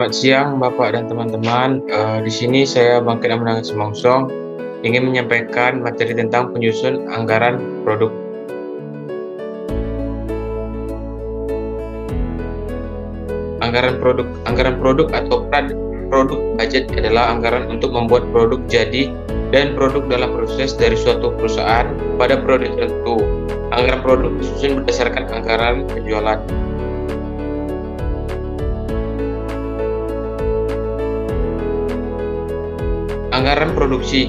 Selamat siang Bapak dan teman-teman. Di sini saya Bangkit Amanangan Semongsong ingin menyampaikan materi tentang penyusun anggaran produk. Anggaran produk atau produk budget adalah anggaran untuk membuat produk jadi dan produk dalam proses dari suatu perusahaan pada periode tertentu. Anggaran produk disusun berdasarkan anggaran penjualan. Anggaran produksi.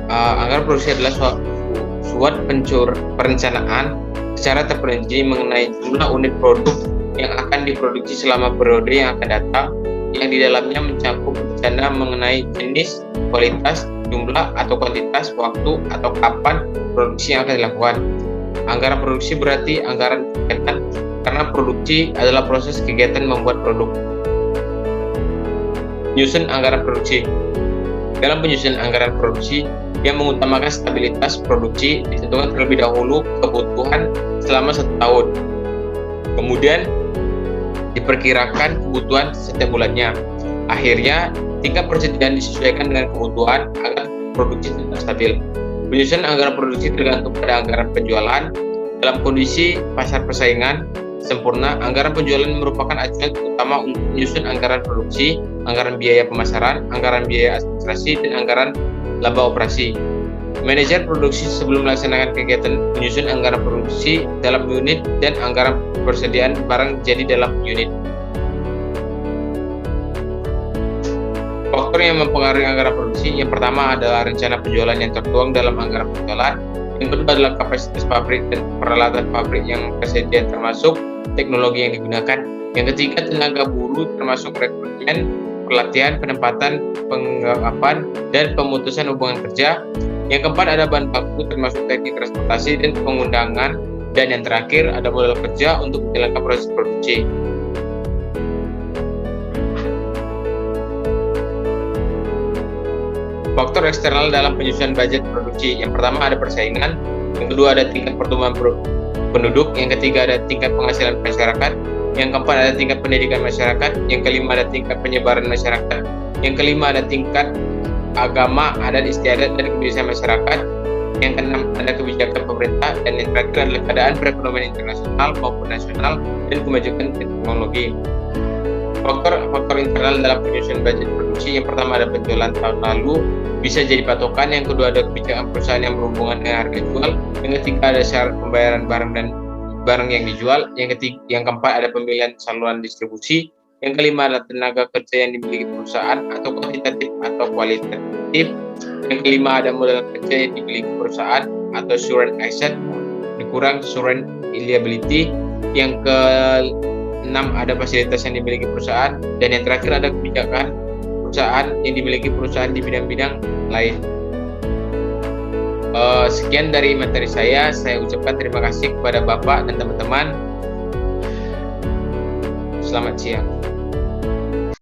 Anggaran produksi adalah suatu perencanaan secara terperinci mengenai jumlah unit produk yang akan diproduksi selama periode yang akan datang, yang di dalamnya mencakup rencana mengenai jenis, kualitas, jumlah atau kuantitas, waktu atau kapan produksi yang akan dilakukan. Anggaran produksi berarti anggaran kegiatan, karena produksi adalah proses kegiatan membuat produk. Penyusun anggaran produksi. Dalam penyusunan anggaran produksi yang mengutamakan stabilitas produksi, ditentukan terlebih dahulu kebutuhan selama 1 tahun. Kemudian diperkirakan kebutuhan setiap bulannya. Akhirnya, tingkat persediaan disesuaikan dengan kebutuhan agar produksi tetap stabil. Penyusunan anggaran produksi tergantung pada anggaran penjualan. Dalam kondisi pasar persaingan sempurna, anggaran penjualan merupakan acuan utama untuk menyusun anggaran produksi, anggaran biaya pemasaran, anggaran biaya administrasi, dan anggaran laba operasi. Manajer produksi sebelum melaksanakan kegiatan menyusun anggaran produksi dalam unit dan anggaran persediaan barang jadi dalam unit. Faktor yang mempengaruhi anggaran produksi, yang pertama adalah rencana penjualan yang tertuang dalam anggaran penjualan. Yang kedua adalah kapasitas pabrik dan peralatan pabrik yang tersedia termasuk teknologi yang digunakan. Yang ketiga, tenaga buruh termasuk rekrutmen, pelatihan, penempatan, pengangkatan, dan pemutusan hubungan kerja. Yang keempat ada bahan baku termasuk teknik transportasi dan pengundangan. Dan yang terakhir ada modal kerja untuk menjalankan proses produksi. Faktor eksternal dalam penyusunan budget produksi. Yang pertama ada persaingan, yang kedua ada tingkat pertumbuhan penduduk, yang ketiga ada tingkat penghasilan masyarakat, yang keempat ada tingkat pendidikan masyarakat, yang kelima ada tingkat penyebaran masyarakat, yang kelima ada tingkat agama, adat istiadat dan kebiasaan masyarakat, yang keenam ada kebijakan pemerintah, dan yang terakhir adalah keadaan perekonomian internasional maupun nasional dan kemajuan teknologi. Faktor internal dalam penyusunan budget produksi, yang pertama ada penjualan tahun lalu, bisa jadi patokan. Yang kedua ada kebijakan perusahaan yang berhubungan dengan harga jual. Yang ketiga ada syarat pembayaran barang yang dijual. Yang keempat ada pemilihan saluran distribusi. Yang kelima adalah tenaga kerja yang dimiliki perusahaan, atau kuantitatif atau kualitatif. Yang kelima ada modal kerja yang dimiliki perusahaan, atau current asset dikurang current liability. Yang keenam ada fasilitas yang dimiliki perusahaan, dan yang terakhir ada kebijakan perusahaan yang dimiliki perusahaan di bidang-bidang lain. Sekian dari materi saya ucapkan terima kasih kepada Bapak dan teman-teman. Selamat siang.